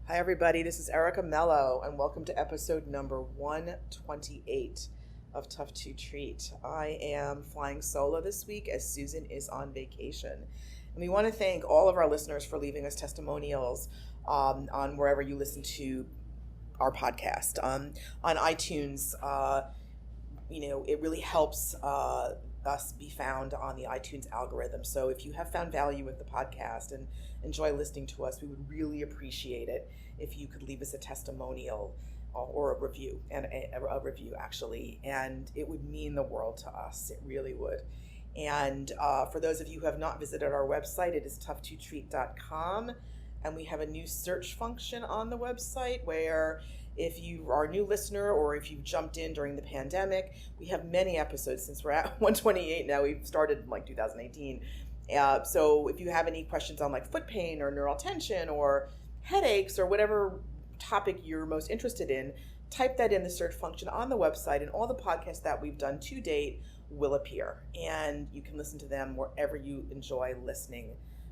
Hi, everybody. This is Erica Mello, and welcome to episode number 128 of Tough to Treat. I am flying solo this week as Susan is on vacation. And we want to thank all of our listeners for leaving us testimonials on wherever you listen to our podcast. On iTunes, it really helps us be found on the iTunes algorithm. So if you have found value with the podcast and enjoy listening to us, we would really appreciate it if you could leave us a testimonial or a review, and a review actually, and it would mean the world to us. It really would. And for those of you who have not visited our website, it is tough2treat.com, and we have a new search function on the website where if you are a new listener or if you've jumped in during the pandemic, we have many episodes since we're at 128 now. We've started in 2018. So if you have any questions on foot pain or neural tension or headaches or whatever topic you're most interested in, type that in the search function on the website, and all the podcasts that we've done to date will appear. And you can listen to them wherever you enjoy listening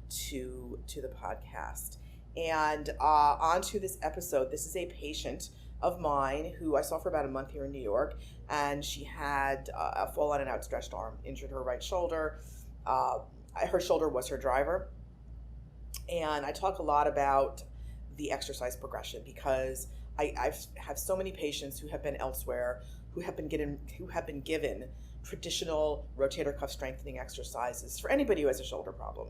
to the podcast. And on to this episode. This is a patient of mine who I saw for about a month here in New York, and she had a fall on an outstretched arm, injured her right shoulder. Her shoulder was her driver. And I talk a lot about the exercise progression because I have so many patients who have been elsewhere, who have been given traditional rotator cuff strengthening exercises for anybody who has a shoulder problem.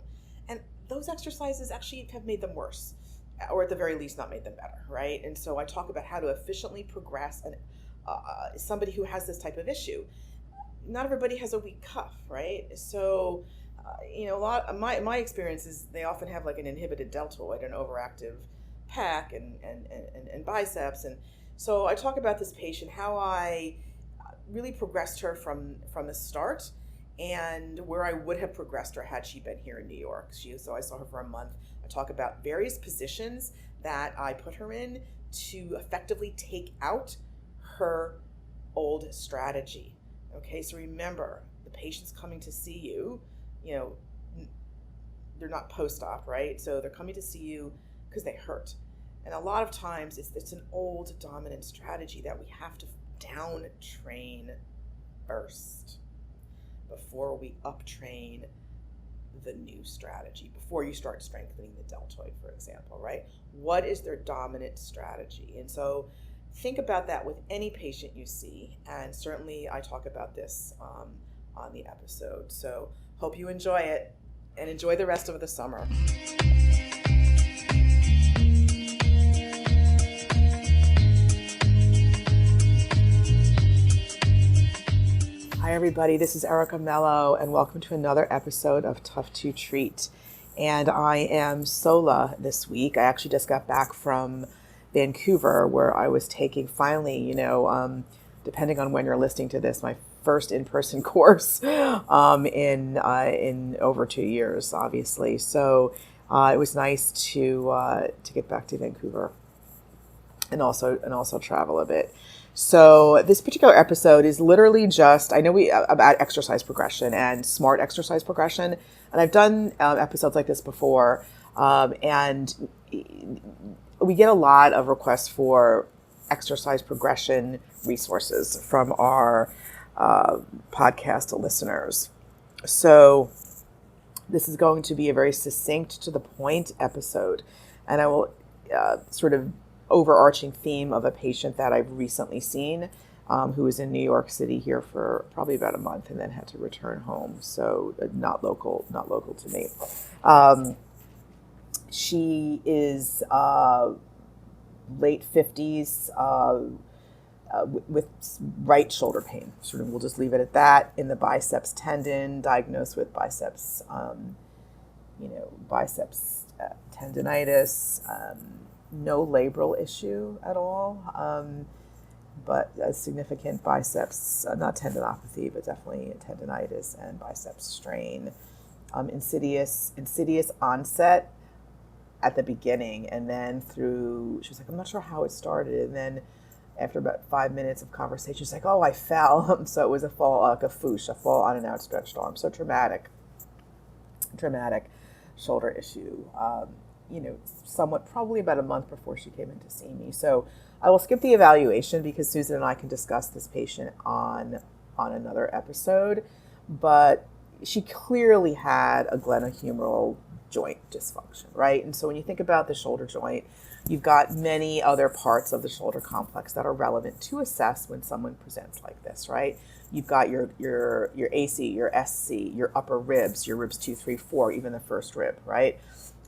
And those exercises actually have made them worse, or at the very least not made them better, right? And so I talk about how to efficiently progress somebody who has this type of issue. Not everybody has a weak cuff, right? So, a lot of my experience is they often have an inhibited deltoid, an overactive pec and biceps. And so I talk about this patient, how I really progressed her from the start, and where I would have progressed her had she been here in New York. So I saw her for a month. I talk about various positions that I put her in to effectively take out her old strategy. Okay, so remember, the patient's coming to see you, they're not post-op, right? So they're coming to see you because they hurt. And a lot of times it's an old dominant strategy that we have to down train first before we uptrain the new strategy, before you start strengthening the deltoid, for example, right? What is their dominant strategy? And so think about that with any patient you see, and certainly I talk about this on the episode. So hope you enjoy it, and enjoy the rest of the summer. Hi, everybody. This is Erica Mello, and welcome to another episode of Tough to Treat. And I am solo this week. I actually just got back from Vancouver, where I was taking finally, depending on when you're listening to this, my first in-person course in over 2 years, obviously. So it was nice to get back to Vancouver and also travel a bit. So this particular episode is literally just, I know about exercise progression and smart exercise progression, and I've done episodes like this before, and we get a lot of requests for exercise progression resources from our podcast listeners. So this is going to be a very succinct, to the point episode, and I will sort of overarching theme of a patient that I've recently seen, who was in New York City here for probably about a month and then had to return home. So not local to me. She is late 50s with right shoulder pain. Sort of, we'll just leave it at that. In the biceps tendon, diagnosed with biceps tendinitis. No labral issue at all, but a significant biceps, not tendinopathy, but definitely tendinitis and biceps strain. Insidious onset at the beginning, and then she was like, I'm not sure how it started, and then after about 5 minutes of conversation, she's like, oh, I fell. So it was a fall, like a foosh, a fall on an outstretched arm. So traumatic shoulder issue. somewhat probably about a month before she came in to see me. So I will skip the evaluation because Susan and I can discuss this patient on another episode. But she clearly had a glenohumeral joint dysfunction, right? And so when you think about the shoulder joint, you've got many other parts of the shoulder complex that are relevant to assess when someone presents like this, right? You've got your AC, your SC, your upper ribs, your ribs 2, 3, 4, even the first rib, right?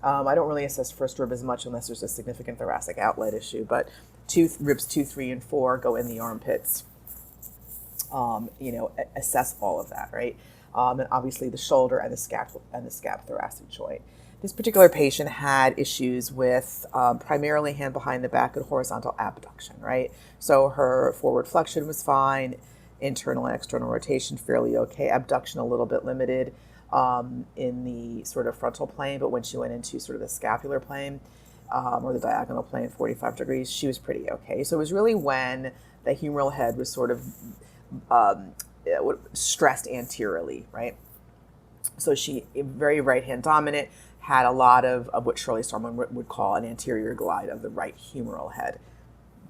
I don't really assess first rib as much unless there's a significant thoracic outlet issue, but ribs 2, 3, and 4 go in the armpits. Assess all of that, right? And obviously the shoulder and the scapulothoracic joint. This particular patient had issues with primarily hand behind the back and horizontal abduction, right? So her forward flexion was fine, internal and external rotation fairly okay, abduction a little bit limited in the sort of frontal plane, but when she went into sort of the scapular plane or the diagonal plane, 45 degrees, she was pretty okay. So it was really when the humeral head was sort of stressed anteriorly, right? So she, very right hand dominant, had a lot of what Shirley Starman would call an anterior glide of the right humeral head.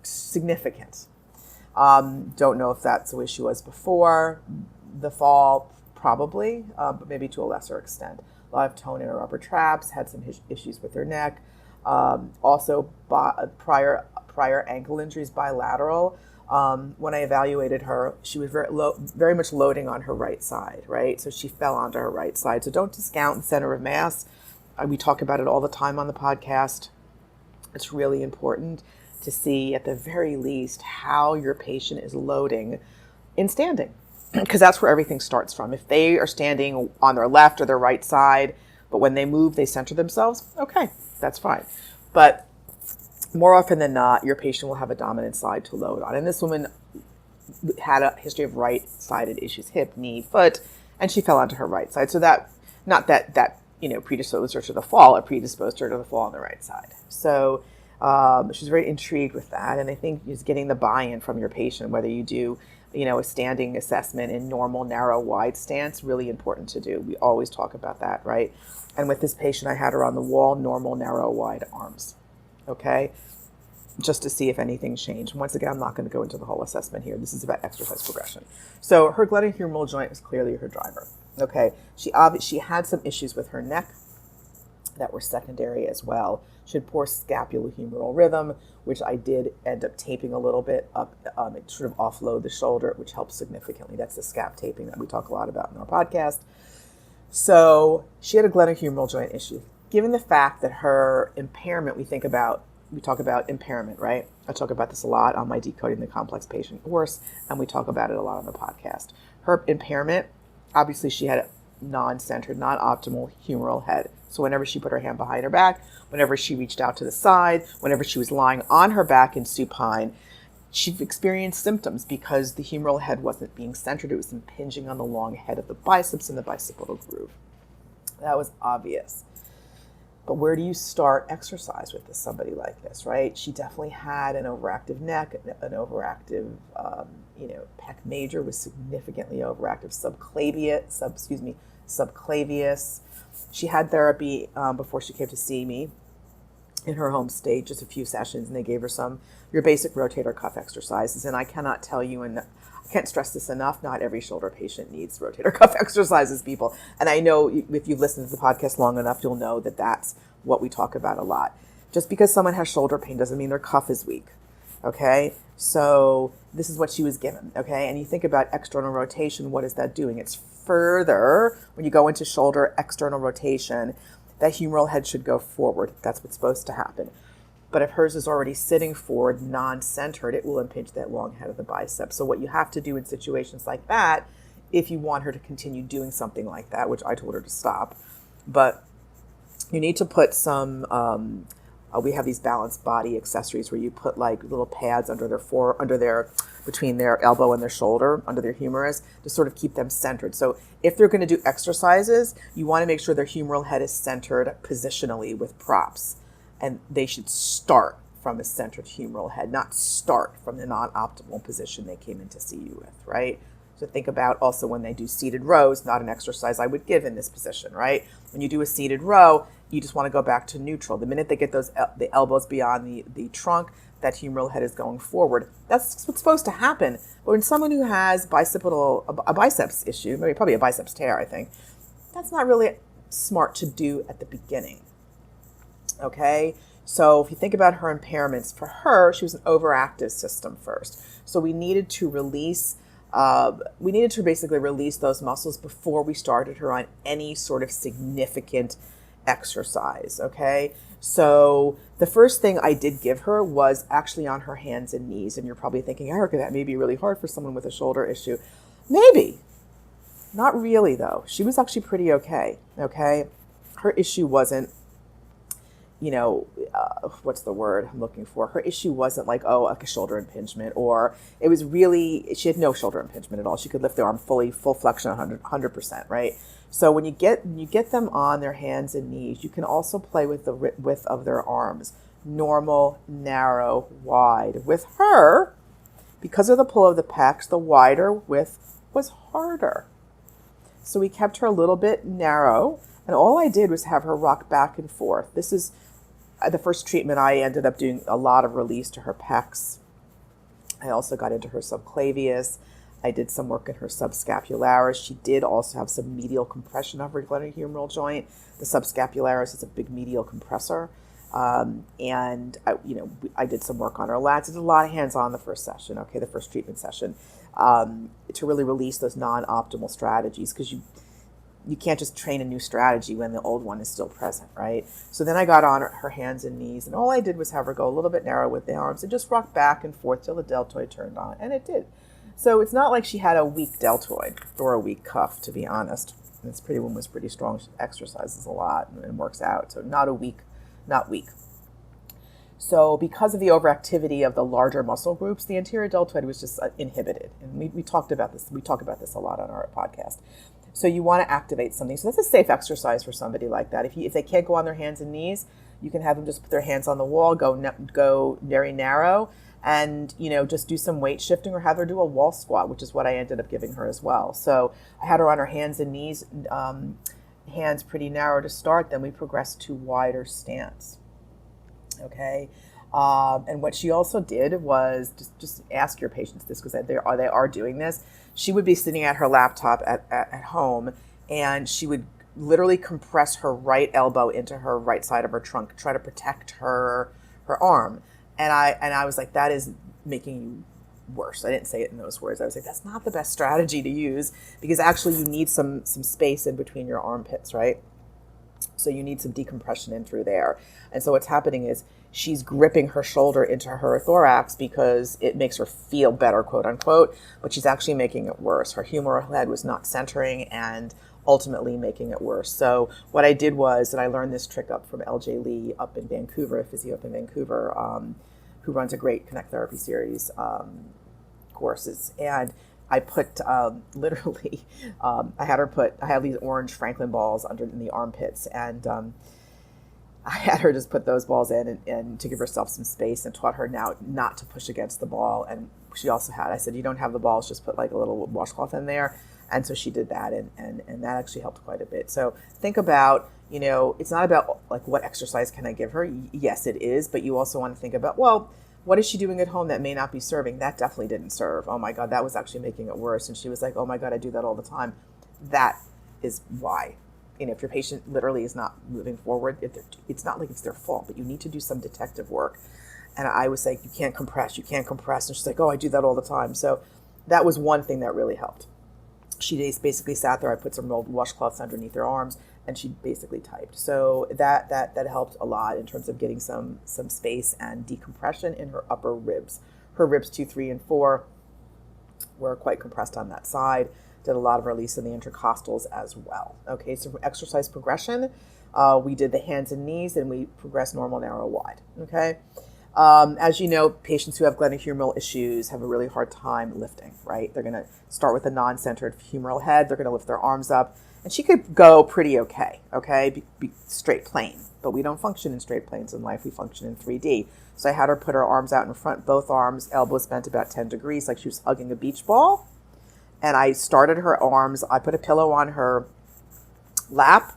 Significant. Don't know if that's the way she was before the fall, probably, but maybe to a lesser extent. A lot of tone in her upper traps, had some issues with her neck. Also, prior ankle injuries, bilateral. When I evaluated her, she was very much loading on her right side, right? So she fell onto her right side. So don't discount center of mass. We talk about it all the time on the podcast. It's really important to see at the very least how your patient is loading in standing, because that's where everything starts from. If they are standing on their left or their right side, but when they move, they center themselves, okay, that's fine. But more often than not, your patient will have a dominant side to load on. And this woman had a history of right-sided issues, hip, knee, foot, and she fell onto her right side. So that, not that predisposed her to the fall, it predisposed her to the fall on the right side. So she's very intrigued with that. And I think just getting the buy-in from your patient, whether you do, a standing assessment in normal, narrow, wide stance, really important to do. We always talk about that, right? And with this patient, I had her on the wall, normal, narrow, wide arms. Okay, just to see if anything changed. Once again, I'm not going to go into the whole assessment here. This is about exercise progression. So her glenohumeral joint was clearly her driver. Okay, she had some issues with her neck that were secondary as well. She had poor scapulohumeral rhythm, which I did end up taping a little bit up, it sort of offload the shoulder, which helps significantly. That's the scap taping that we talk a lot about in our podcast. So she had a glenohumeral joint issue. Given the fact that her impairment, we talk about impairment, right? I talk about this a lot on my Decoding the Complex Patient course, and we talk about it a lot on the podcast. Her impairment, obviously she had a non-centered, non-optimal humeral head. So whenever she put her hand behind her back, whenever she reached out to the side, whenever she was lying on her back in supine, she experienced symptoms because the humeral head wasn't being centered. It was impinging on the long head of the biceps and the bicipital groove. That was obvious. But where do you start exercise with somebody like this, right? She definitely had an overactive neck, an overactive, pec major was significantly overactive, subclavius. She had therapy before she came to see me in her home state, just a few sessions, and they gave her your basic rotator cuff exercises. And I cannot tell you, and I can't stress this enough, not every shoulder patient needs rotator cuff exercises, people. And I know if you've listened to the podcast long enough, you'll know that that's what we talk about a lot. Just because someone has shoulder pain doesn't mean their cuff is weak, okay? So this is what she was given, okay? And you think about external rotation, what is that doing? It's further, when you go into shoulder external rotation, that humeral head should go forward. That's what's supposed to happen. But if hers is already sitting forward, non-centered, it will impinge that long head of the bicep. So what you have to do in situations like that, if you want her to continue doing something like that, which I told her to stop, but you need to put some, we have these balanced body accessories where you put like little pads between their elbow and their shoulder, under their humerus, to sort of keep them centered. So if they're going to do exercises, you want to make sure their humeral head is centered positionally with props. And they should start from a centered humeral head, not start from the non-optimal position they came in to see you with, right? So think about also when they do seated rows, not an exercise I would give in this position, right? When you do a seated row, you just want to go back to neutral. The minute they get the elbows beyond the trunk, that humeral head is going forward. That's what's supposed to happen. But when someone who has a biceps issue, maybe probably a biceps tear, I think, that's not really smart to do at the beginning. Okay? So if you think about her impairments, for her, she was an overactive system first. So we needed to basically release those muscles before we started her on any sort of significant exercise, okay? So the first thing I did give her was actually on her hands and knees. And you're probably thinking, Erica, that may be really hard for someone with a shoulder issue. Maybe. Not really, though. She was actually pretty okay, okay? Her issue wasn't, what's the word I'm looking for? Her issue wasn't like, a shoulder impingement, or it was really, she had no shoulder impingement at all. She could lift the arm full flexion 100%, right? So when you get them on their hands and knees, you can also play with the width of their arms. Normal, narrow, wide. With her, because of the pull of the pecs, the wider width was harder. So we kept her a little bit narrow, and all I did was have her rock back and forth. This is the first treatment. I ended up doing a lot of release to her pecs. I also got into her subclavius. I did some work in her subscapularis. She did also have some medial compression of her glenohumeral joint. The subscapularis is a big medial compressor. And I did some work on her lats. Did a lot of hands-on the first session, okay, the first treatment session, to really release those non-optimal strategies, because you can't just train a new strategy when the old one is still present, right? So then I got on her hands and knees, and all I did was have her go a little bit narrow with the arms and just rock back and forth till the deltoid turned on, and it did. So it's not like she had a weak deltoid or a weak cuff, to be honest. This pretty woman was pretty strong. She exercises a lot and works out, so not weak. So because of the overactivity of the larger muscle groups, the anterior deltoid was just inhibited. And we talked about this. We talk about this a lot on our podcast. So you want to activate something. So that's a safe exercise for somebody like that. If they can't go on their hands and knees, you can have them just put their hands on the wall, go very narrow, and just do some weight shifting, or have her do a wall squat, which is what I ended up giving her as well. So I had her on her hands and knees, hands pretty narrow to start. Then we progressed to wider stance. Okay. And what she also did was just ask your patients this, because they are doing this. She would be sitting at her laptop at home, and she would literally compress her right elbow into her right side of her trunk, try to protect her arm. And I was like, that is making you worse. I didn't say it in those words. I was like, that's not the best strategy to use, because actually you need some space in between your armpits, right? So you need some decompression in through there. And so what's happening is she's gripping her shoulder into her thorax because it makes her feel better, quote unquote, but she's actually making it worse. Her humeral head was not centering and ultimately making it worse. So what I did was, and I learned this trick up from LJ Lee up in Vancouver, a physio up in Vancouver, who runs a great Connect Therapy series courses. And I put literally, I had these orange Franklin balls in the armpits, and I had her just put those balls in and to give herself some space, and taught her now not to push against the ball. And she also I said, you don't have the balls, just put like a little washcloth in there. And so she did that, and that actually helped quite a bit. So think about, it's not about like what exercise can I give her? Yes, it is, but you also want to think about, well, what is she doing at home that may not be serving? That definitely didn't serve. Oh my God, that was actually making it worse. And she was like, oh my God, I do that all the time. That is why. If your patient literally is not moving forward, it's not like it's their fault, but you need to do some detective work. And I was like, you can't compress. And she's like, oh, I do that all the time. So that was one thing that really helped. She basically sat there. I put some rolled washcloths underneath her arms, and she basically typed. So that helped a lot in terms of getting some space and decompression in her upper ribs. Her ribs 2, 3, and 4 were quite compressed on that side. Did a lot of release in the intercostals as well. Okay, so for exercise progression, we did the hands and knees, and we progressed normal, narrow, wide. Okay. As you know, patients who have glenohumeral issues have a really hard time lifting, right? They're going to start with a non-centered humeral head. They're going to lift their arms up, and she could go pretty okay, be straight plane. But we don't function in straight planes in life. We function in 3D. So I had her put her arms out in front, both arms, elbows bent about 10 degrees, like she was hugging a beach ball. And I started her arms. I put a pillow on her lap,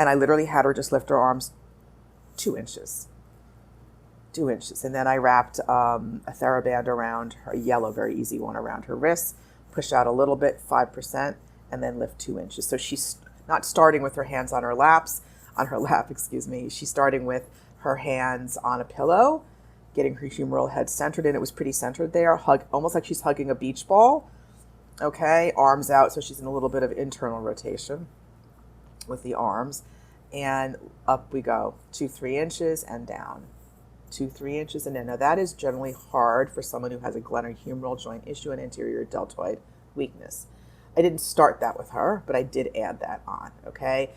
And I literally had her just lift her arms 2 inches. 2 inches. And then I wrapped a TheraBand around her, yellow, very easy one, around her wrists, push out a little bit, 5%, and then lift 2 inches. So she's not starting with her hands on her lap, She's starting with her hands on a pillow, getting her humeral head centered, and it was pretty centered there, almost like she's hugging a beach ball. Okay, arms out, so she's in a little bit of internal rotation with the arms. And up we go, 2-3 inches and down. 2-3 inches and in. Now that is generally hard for someone who has a glenohumeral joint issue and anterior deltoid weakness. I didn't start that with her, but I did add that on, okay?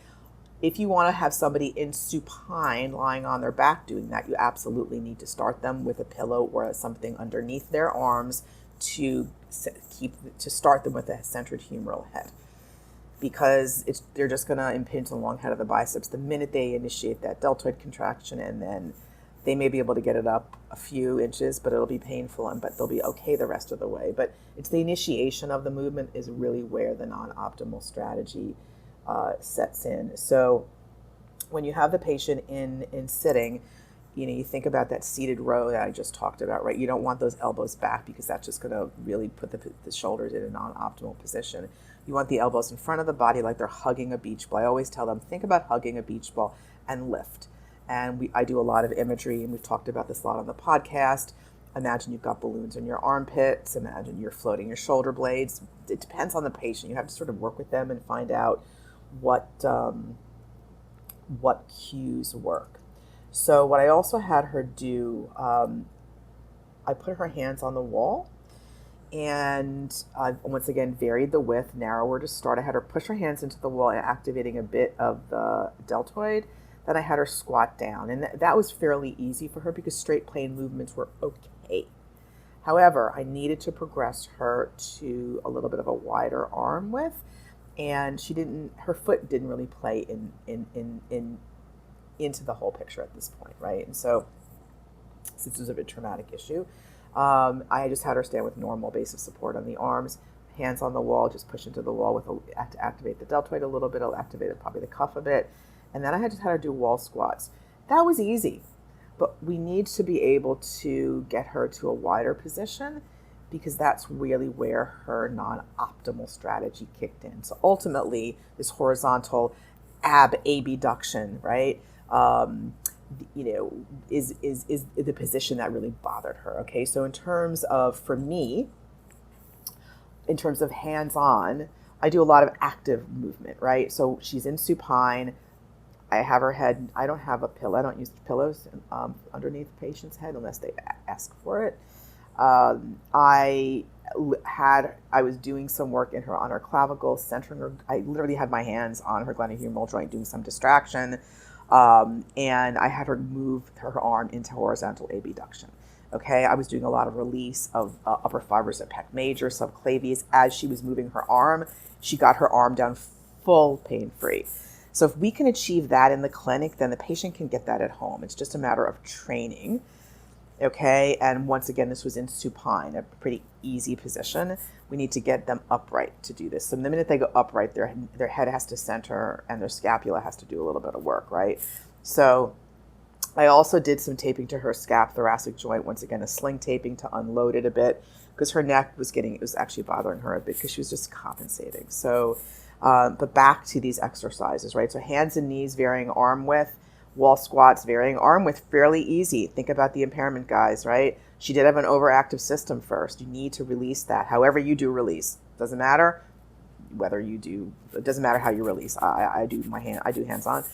If you want to have somebody in supine lying on their back doing that, you absolutely need to start them with a pillow or something underneath their arms to start them with a centered humeral head, because they're just going to impinge the long head of the biceps the minute they initiate that deltoid contraction, and then they may be able to get it up a few inches, but it'll be painful, but they'll be okay the rest of the way. But it's the initiation of the movement is really where the non-optimal strategy sets in. So when you have the patient in sitting, you think about that seated row that I just talked about, right? You don't want those elbows back, because that's just going to really put the shoulders in a non-optimal position. You want the elbows in front of the body like they're hugging a beach ball. I always tell them, think about hugging a beach ball and lift. And I do a lot of imagery, and we've talked about this a lot on the podcast. Imagine you've got balloons in your armpits. Imagine you're floating your shoulder blades. It depends on the patient. You have to sort of work with them and find out what cues work. So what I also had her do, I put her hands on the wall, and once again varied the width, narrower to start. I had her push her hands into the wall, activating a bit of the deltoid. Then I had her squat down, and that was fairly easy for her because straight plane movements were okay. However, I needed to progress her to a little bit of a wider arm width, and her foot didn't really play into the whole picture at this point, right? And so, since it was a bit traumatic issue, I just had her stand with normal base of support on the arms, hands on the wall, just push into the wall to activate the deltoid a little bit. I'll activate probably the cuff a bit. And then I just had her do wall squats. That was easy, but we need to be able to get her to a wider position, because that's really where her non-optimal strategy kicked in. So ultimately, this horizontal abduction, right, is the position that really bothered her. Okay, so in terms of hands-on, I do a lot of active movement, right? So she's in supine. I have her head, I don't have a pillow. I don't use pillows underneath the patient's head unless they ask for it. I was doing some work on her clavicle, centering her. I literally had my hands on her glenohumeral joint doing some distraction. And I had her move her arm into horizontal abduction. Okay, I was doing a lot of release of upper fibers of pec major, subclavius. As she was moving her arm, she got her arm down full pain-free. So if we can achieve that in the clinic, then the patient can get that at home. It's just a matter of training. Okay, and once again, this was in supine, a pretty easy position. We need to get them upright to do this. So the minute they go upright, their head has to center and their scapula has to do a little bit of work, right? So I also did some taping to her thoracic joint, once again, a sling taping to unload it a bit, because her neck was actually bothering her a bit because she was just compensating. So, but back to these exercises, right? So hands and knees, varying arm width. Wall squats, varying arm width, fairly easy. Think about the impairment, guys, right? She did have an overactive system first. You need to release that. However you do release, doesn't matter whether you do. It doesn't matter how you release. I do hands on.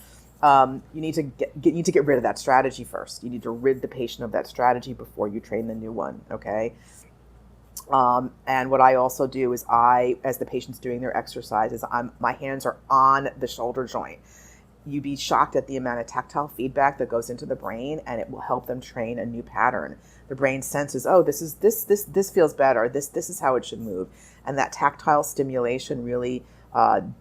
You need to get rid of that strategy first. You need to rid the patient of that strategy before you train the new one. Okay. And what I also do is as the patient's doing their exercises, my hands are on the shoulder joint. You'd be shocked at the amount of tactile feedback that goes into the brain, and it will help them train a new pattern. The brain senses, oh, this feels better. This is how it should move, and that tactile stimulation really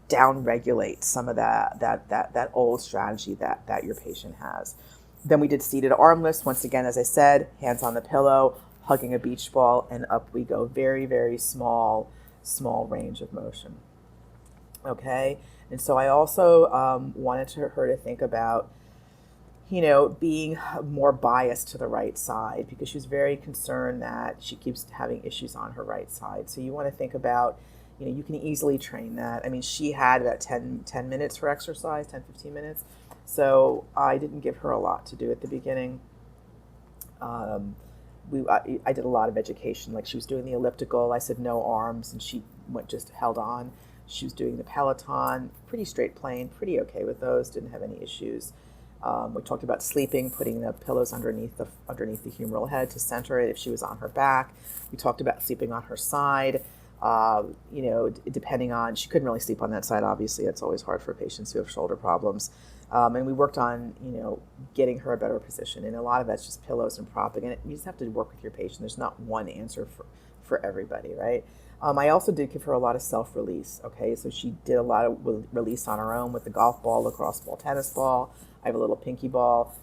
down-regulates some of that old strategy that your patient has. Then we did seated arm lifts. Once again, as I said, hands on the pillow, hugging a beach ball, and up we go. Very, very small range of motion. Okay. And so I also wanted her to think about, being more biased to the right side, because she was very concerned that she keeps having issues on her right side. So you want to think about, you can easily train that. I mean, she had about 10 minutes for exercise, 10-15 minutes. So I didn't give her a lot to do at the beginning. I did a lot of education. Like, she was doing the elliptical. I said no arms, and she just held on. She was doing the Peloton, pretty straight plane, pretty okay with those, didn't have any issues. We talked about sleeping, putting the pillows underneath the humeral head to center it if she was on her back. We talked about sleeping on her side. Depending on, she couldn't really sleep on that side, obviously. It's always hard for patients who have shoulder problems. And we worked on, getting her a better position. And a lot of that's just pillows and propping. And you just have to work with your patient. There's not one answer for everybody, right? I also did give her a lot of self-release, okay? So she did a lot of release on her own with the golf ball, lacrosse ball, tennis ball. I have a little pinky ball.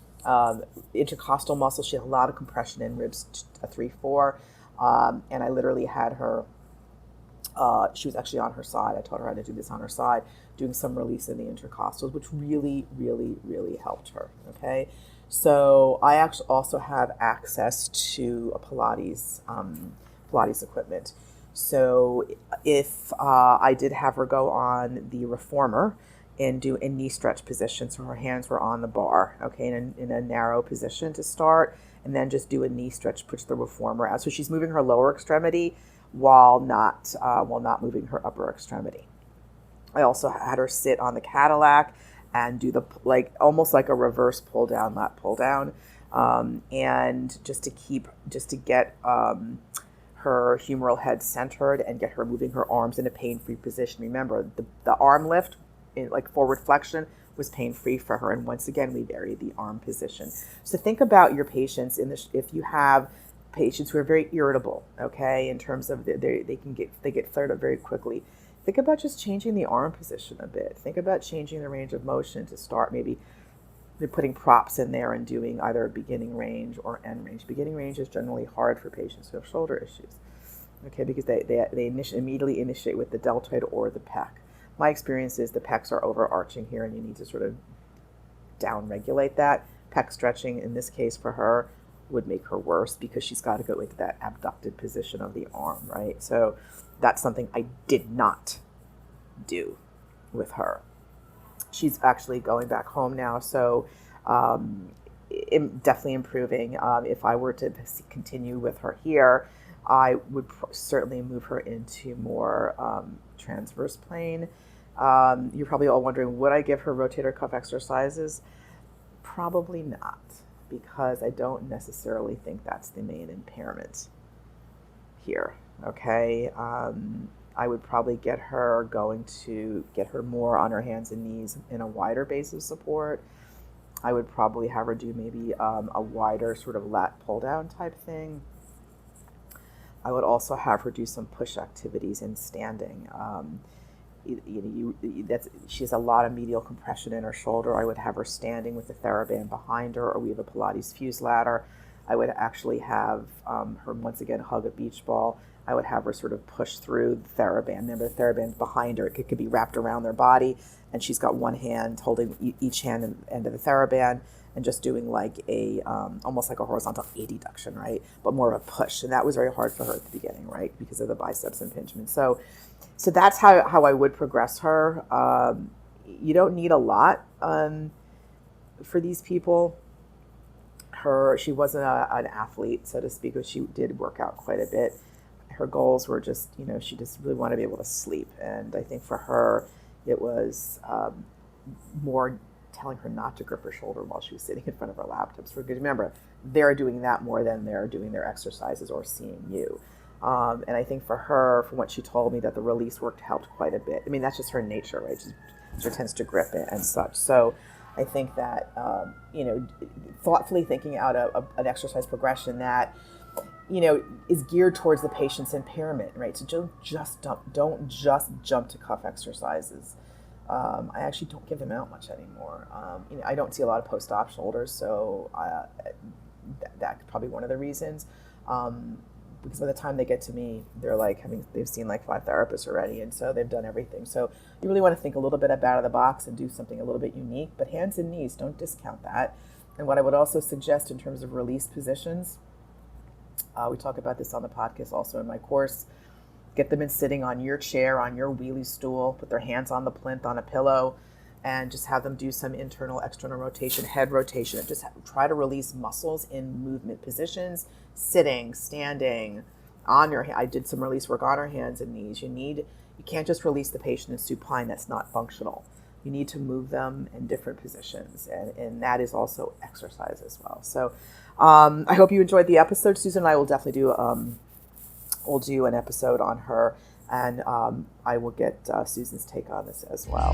Intercostal muscle, she had a lot of compression in ribs 3-4. And I literally had her, she was actually on her side. I taught her how to do this on her side, doing some release in the intercostals, which really, really, really helped her, okay? So I actually also have access to a Pilates equipment. So if I did have her go on the reformer and do a knee stretch position, so her hands were on the bar, okay, in a narrow position to start, and then just do a knee stretch, push the reformer out. So she's moving her lower extremity while not moving her upper extremity. I also had her sit on the Cadillac and do almost like a reverse pull down, lat pull down, and just to get her humeral head centered and get her moving her arms in a pain-free position. Remember, the arm lift, like forward flexion, was pain-free for her. And once again, we varied the arm position. So think about your patients if you have patients who are very irritable, okay, in terms of they get flared up very quickly. Think about just changing the arm position a bit. Think about changing the range of motion to start maybe putting props in there and doing either beginning range or end range. Beginning range is generally hard for patients who have shoulder issues, okay, because they immediately initiate with the deltoid or the pec. My experience is the pecs are overarching here, and you need to sort of down-regulate that. Pec stretching, in this case for her, would make her worse because she's got to go into that abducted position of the arm, right? So that's something I did not do with her. She's actually going back home now, so definitely improving. If I were to continue with her here, I would certainly move her into more transverse plane. You're probably all wondering, would I give her rotator cuff exercises? Probably not, because I don't necessarily think that's the main impairment here, okay? I would probably get her more on her hands and knees in a wider base of support. I would probably have her do maybe a wider sort of lat pull down type thing. I would also have her do some push activities in standing. She has a lot of medial compression in her shoulder. I would have her standing with the TheraBand behind her, or we have a Pilates Fuse ladder. I would actually have her once again hug a beach ball. I would have her sort of push through the TheraBand. Remember, the TheraBand's behind her. It could be wrapped around their body, and she's got one hand holding each hand end of the TheraBand and just doing like a almost like a horizontal adduction, right? But more of a push. And that was very hard for her at the beginning, right? Because of the biceps impingement. So that's how I would progress her. You don't need a lot for these people. She wasn't an athlete, so to speak, but she did work out quite a bit. Her goals were just, she just really wanted to be able to sleep. And I think for her, it was more telling her not to grip her shoulder while she was sitting in front of her laptops. Because remember, they're doing that more than they're doing their exercises or seeing you. And I think for her, from what she told me, that the release work helped quite a bit. I mean, that's just her nature, right? She tends to grip it and such. So I think that, thoughtfully thinking out an exercise progression that, is geared towards the patient's impairment, right? So don't just jump to cuff exercises. I actually don't give them out much anymore. I don't see a lot of post-op shoulders, so that's probably one of the reasons. because by the time they get to me, they're like they've seen like 5 therapists already, and so they've done everything. So you really want to think a little bit out of the box and do something a little bit unique. But hands and knees, don't discount that. And what I would also suggest in terms of release positions, we talk about this on the podcast also in my course. Get them in sitting on your chair, on your wheelie stool, put their hands on the plinth, on a pillow, and just have them do some internal, external rotation, head rotation. Just try to release muscles in movement positions, sitting, standing, on your. I did some release work on our hands and knees. You can't just release the patient in supine. That's not functional. You need to move them in different positions, and that is also exercise as well. So I hope you enjoyed the episode. Susan and I will definitely do an episode on her, and I will get Susan's take on this as well.